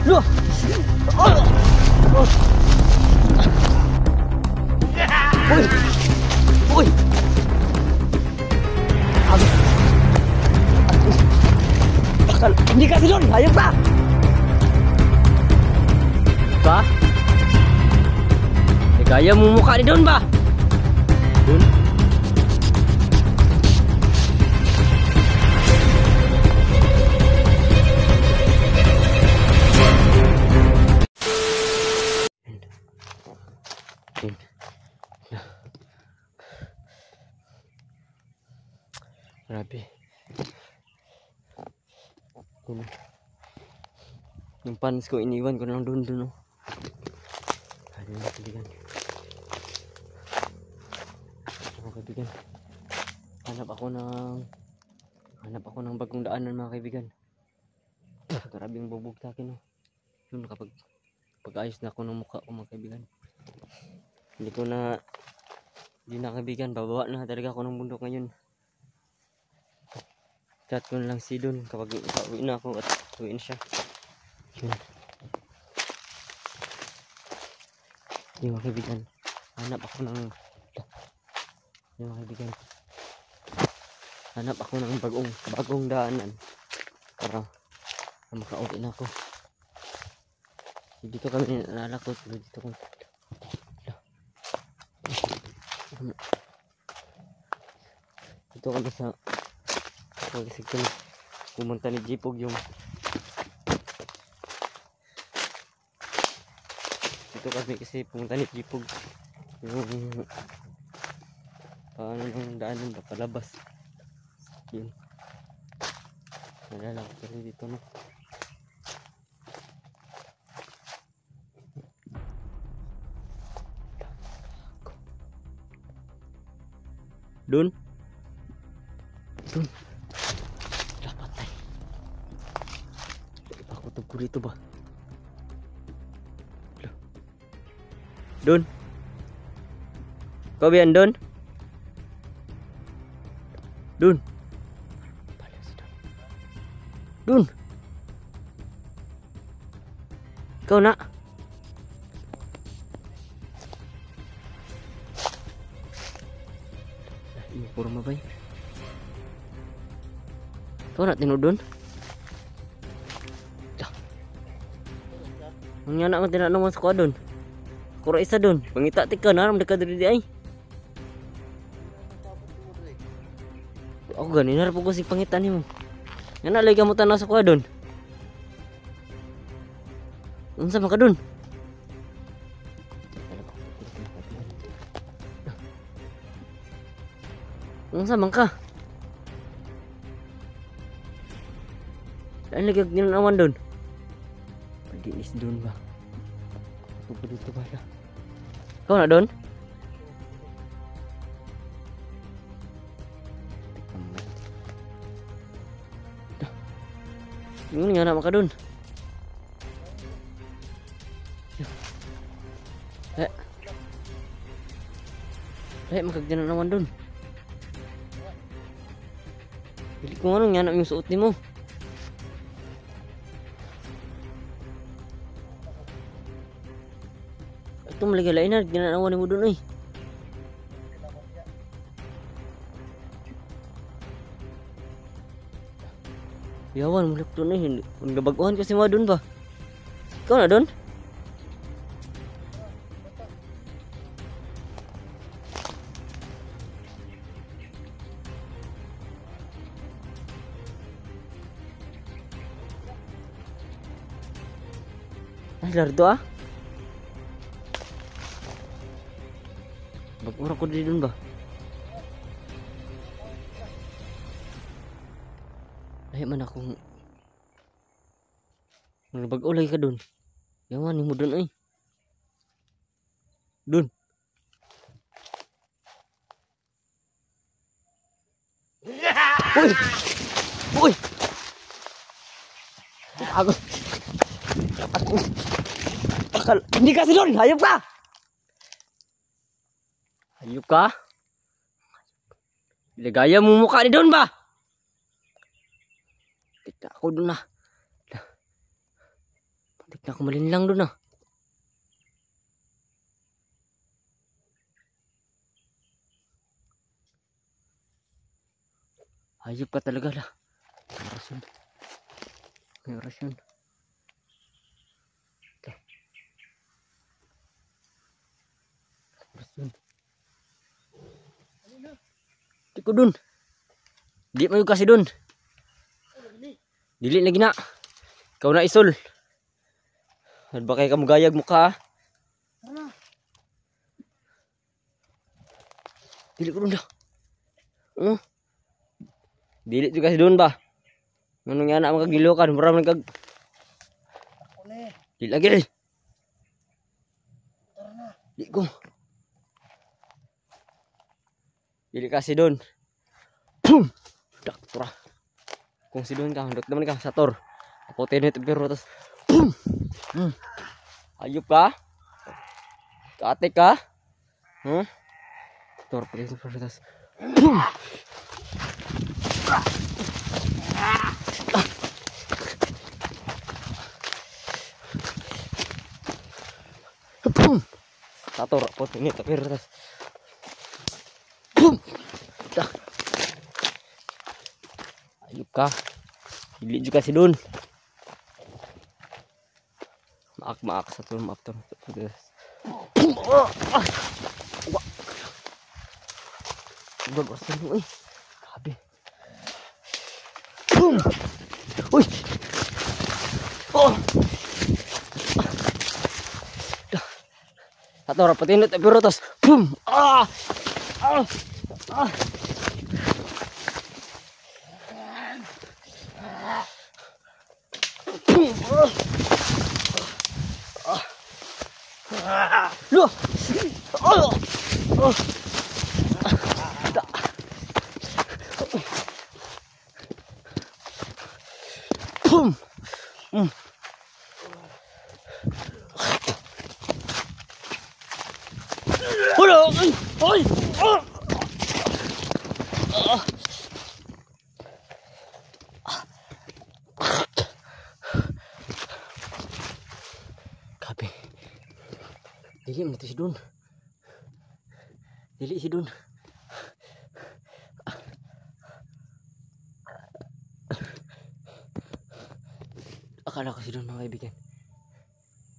Loh. Uy. Uy. Aduh. Bakal hindi kasi doon. Hayop ka. Ba? Gaya mo mukha ni doon ba? Doon. Grabe. Yung pants ko iniwan ko lang doon oh. Ayun mga kaibigan. Mga kaibigan. Hanap ako ng bagong daanan mga kaibigan. Grabe yung bubog sa akin oh. Yun kapag ayos na ako ng mukha ko mga kaibigan. Hindi na kaibigan, bababa na talaga ako ng bundok ngayon. Chat ko na lang si Don kapag uwi na ako at uwiin siya. Yun. Yung mga kaibigan, hanap ako ng bagong daanan para makauwi na ako. Dito kami nalalakot dito ko. Dito kami sa kasi pumunta ni Jipog yung paano ng daanan ba palabas yun. Nalalakot kami dito no. Dun patay. Ipakutog ko dito ba? Dun. Kau bian Dun. Dun. Dun. Kau nak? Ini kurang apa ya? Kau nak tengok Dun? Ang yana ko tinanong mo sa Dun. Kura isa Dun. Pangita tika na dekat dari dia. Ako gani harap ko si pangitan nimo. Yana lagi kamu tanah sa Dun. Unsa man ka Dun? Unsa man ka? Lain lagi ginanawan Dun. Pag-iis Dun ba? Ako dito ba na? Kau na Dun? Yung nga na maka Dun. Makagyan naman Dun. Hindi ko nga na yung suot ni mo. Ito maligalain na, ginanawan mo dun eh. Yawan, mulak dun eh. Nagabaguhan kasi mo dun ba? Ikaw na dun? Ay, lardo ah. Bagura ko din dun ba? Ay man akong nagbaulay ka dun. Yawan mo dun ay. Dun. Uy! Uy! Ako. Hindi kasi dun! Hayop ka! Hayop ka? Ilagaya mo mukha ni doon ba? Tika ako doon na. na kumalinlang doon ah. Hayop ka talaga lah. May oras yun. May oras yun. Oras yun. Di ko dun. Di mo kasi dun. Dili lagi na. Ikaw na isol. Ano ba kay kamugayag mo ka? Dili ko dun dah. Dili juga si dun ba? Manong nga na magagilokan. Marami nagkag... Dili lagi. Di ko. Dili ka si dun. Dak tura. Kung si dun ka, handot naman ka sa tor. Ako tinit pero tas. Ayup ka? Kate ka? Tor pati sa tas. Tator ako tinit pero tas. Ayup ka. Dili juga si dun. Maak sa tulong after. Udah bosan nih, habis. Uy. Satu rapatin itu biru terus. Loh. Kape. Dili mo si Dun. Dili si Dun. Akala ko si Dun mga kaibigan.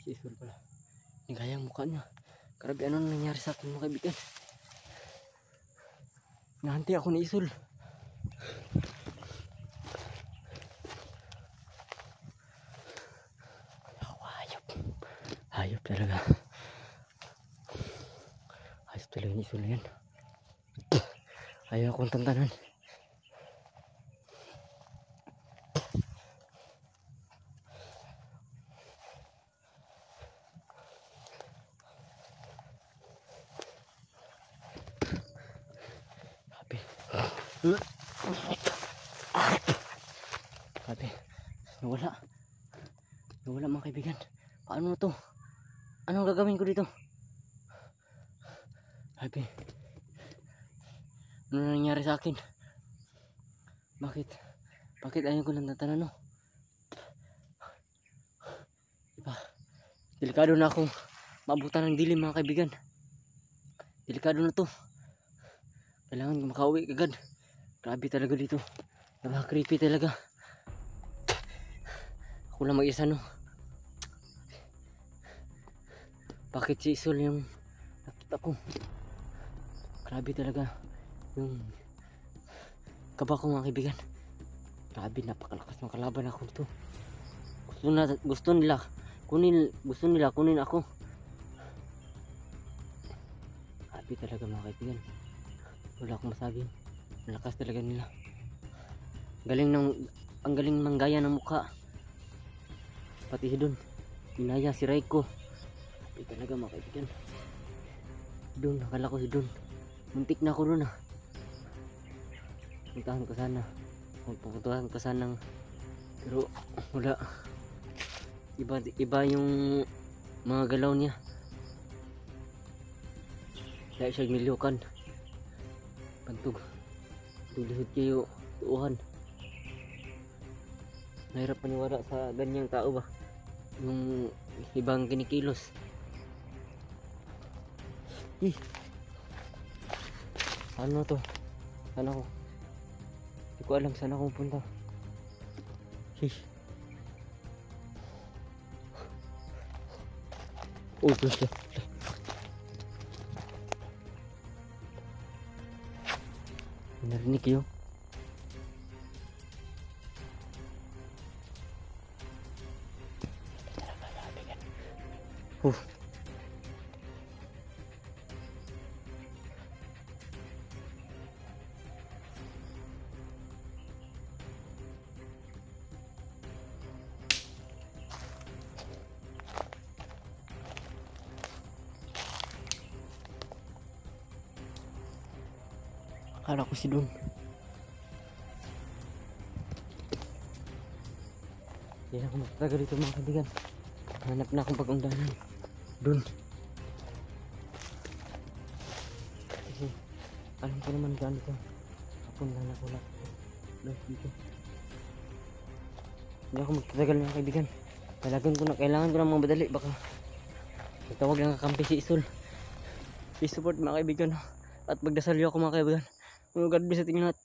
Si Isul pala. Nigaya ang mukha niya. Grabe ano nangyari sa akin mga kaibigan. Nahanti ako ni Isul. Hayop. Hayop talaga. Hayop talaga ni Isul na yan. Ayaw akong tantanan. Sabi, nawala mga kaibigan. Paano to? Anong gagawin ko dito? Sabi, ano nangyari sa akin? Bakit ayaw ko nang tatanan no? Diba? Delikado na akong maabutan ng dilim mga kaibigan. Delikado na to. Kailangan makauwi agad. Grabe talaga dito. Napaka-creepy talaga. Ako lang mag-isa no. Bakit si Isul yung nakita ko? Grabe talaga. Yung kaba ko mga kaibigan. Grabe, napakalakas ng kalaban ako dito. Gusto nila kunin ako. Grabe talaga mga kaibigan. Wala akong masabi. Malakas talaga nila. Ang galing manggaya ng mukha. Pati si Dun. Inaya si Raiko. Grabe talaga mga kaibigan. Dun, nakala ko si Dun. Muntik na ako dun ah. Puntahan ko sana. Pero wala. Iba yung mga galaw niya. Kaya siya miliukan. Pantog. Tulihod kayo. Tuuhan. Nahirap paniwala sa ganyang tao ba? yung ibang kinikilos. Ih, ano to? Saan ako? Hindi ko alam saan ako punta. Ih. Oh, gusto. Narinig kayo? Akala ko si Don. Hindi na ako magtatagal dito mga kaibigan. Hanap na akong pag-ungdanan. Don. Kasi alam ko naman gaano to. Kapunta na ko lang. Dito. Hindi ako magtatagal mga kaibigan. Kailangan ko ng mga badali. Baka magtawag lang kakampi si Isul. I-support mga kaibigan. At magdasal ako mga kaibigan. God bless sa tingin lahat.